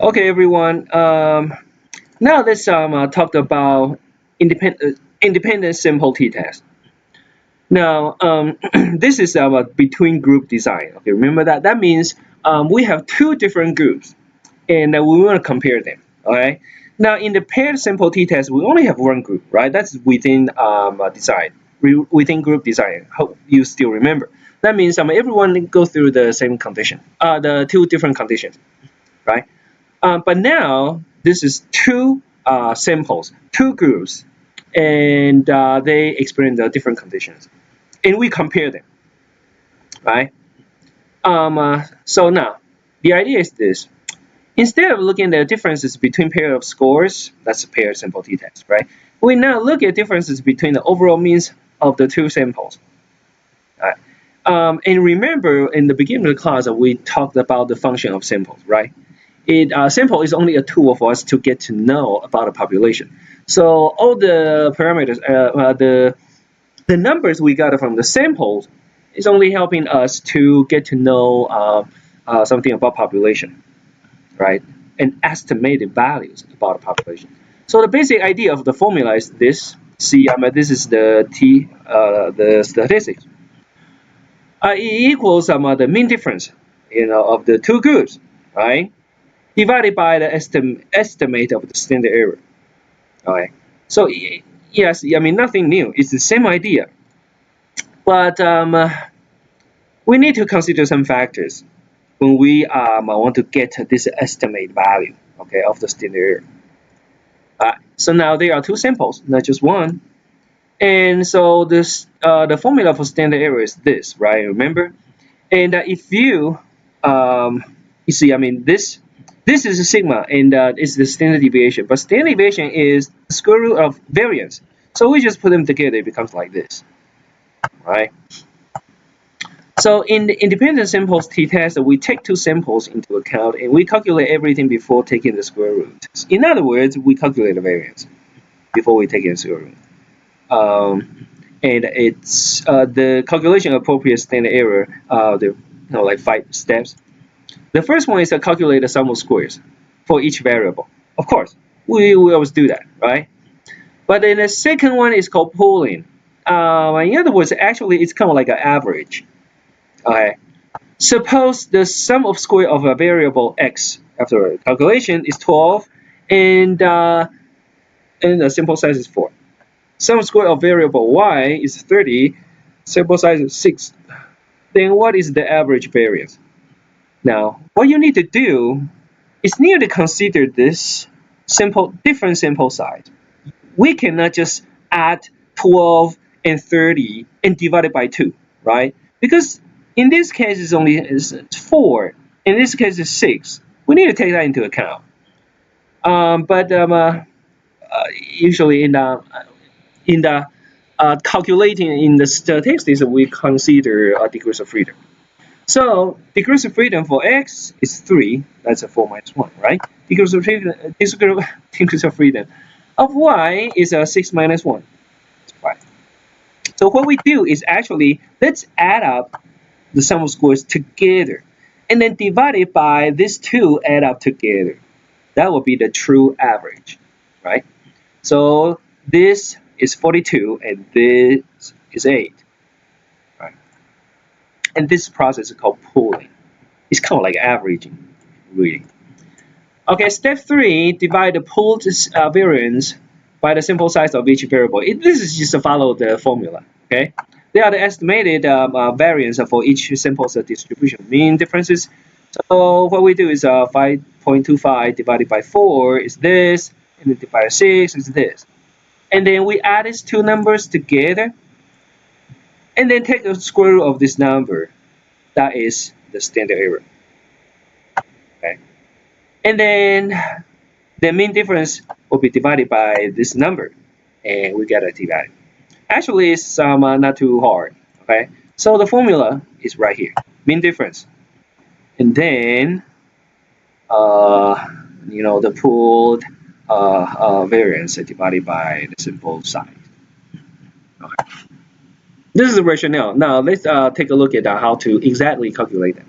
Okay, everyone. Now let's talk about independent simple t-test. Now, this is our between group design. Okay, remember that. That means we have two different groups, and we want to compare them. All right. Now, in the paired simple t-test, we only have one group, right? That's within design, within group design. Hope you still remember. That means everyone goes through the same condition, the two different conditions, right? But now this is two samples, two groups, and they experience different conditions, and we compare them, right? So now the idea is this: instead of looking at the differences between pair of scores, that's a pair sample t-test, right? We now look at differences between the overall means of the two samples. Right? And remember, in the beginning of the class, we talked about the function of samples, right? Sample is only a tool for us to get to know about a population. So all the parameters, the numbers we got from the samples is only helping us to get to know something about population, right? And estimated values about a population. So the basic idea of the formula is this. See, this is the statistics. E equals the mean difference, of the two groups, right? Divided by the estimate of the standard error. Okay. So yes, I mean nothing new. It's the same idea, but we need to consider some factors when we want to get this estimate value, okay, of the standard error. So now there are two samples, not just one. And so this the formula for standard error is this, right? Remember? And if you see, I mean this is a sigma, and it's the standard deviation. But standard deviation is the square root of variance. So we just put them together, it becomes like this, right? So in the independent samples t-test, we take two samples into account, and we calculate everything before taking the square root. In other words, we calculate the variance before we take in the square root. And it's the calculation appropriate standard error. Like 5 steps. The first one is to calculate the sum of squares for each variable. Of course, we always do that, right? But then the second one is called pooling. In other words, actually, it's kind of like an average. Okay. Suppose the sum of square of a variable x after calculation is 12, and the sample size is 4. Sum square of variable y is 30, sample size is 6. Then what is the average variance? Now, what you need to do is need to consider this different sample size. We cannot just add 12 and 30 and divide it by 2, right? Because in this case it's only 4, in this case it's 6. We need to take that into account. But usually in the calculating in the statistics, we consider degrees of freedom. So degrees of freedom for x is 3. That's a 4 minus 1, right? Degrees of freedom of y is a 6 minus 1. It's 5. So what we do is actually let's add up the sum of squares together, and then divide it by these two add up together. That will be the true average, right? So this is 42 and this is 8. Right? And this process is called pooling. It's kind of like averaging, really. Okay, step 3, divide the pooled variance by the sample size of each variable. This is just to follow the formula, okay? They are the estimated variance for each sample distribution mean differences. So what we do is 5.25 divided by 4 is this, and then divided by 6 is this. And then we add these two numbers together, and then take the square root of this number. That is the standard error. Okay. And then the mean difference will be divided by this number, and we get a t-value. Actually, it's not too hard. Okay. So the formula is right here, mean difference, and then the pooled variance divided by the sample size. Okay. This is the rationale. Now let's take a look at how to exactly calculate it.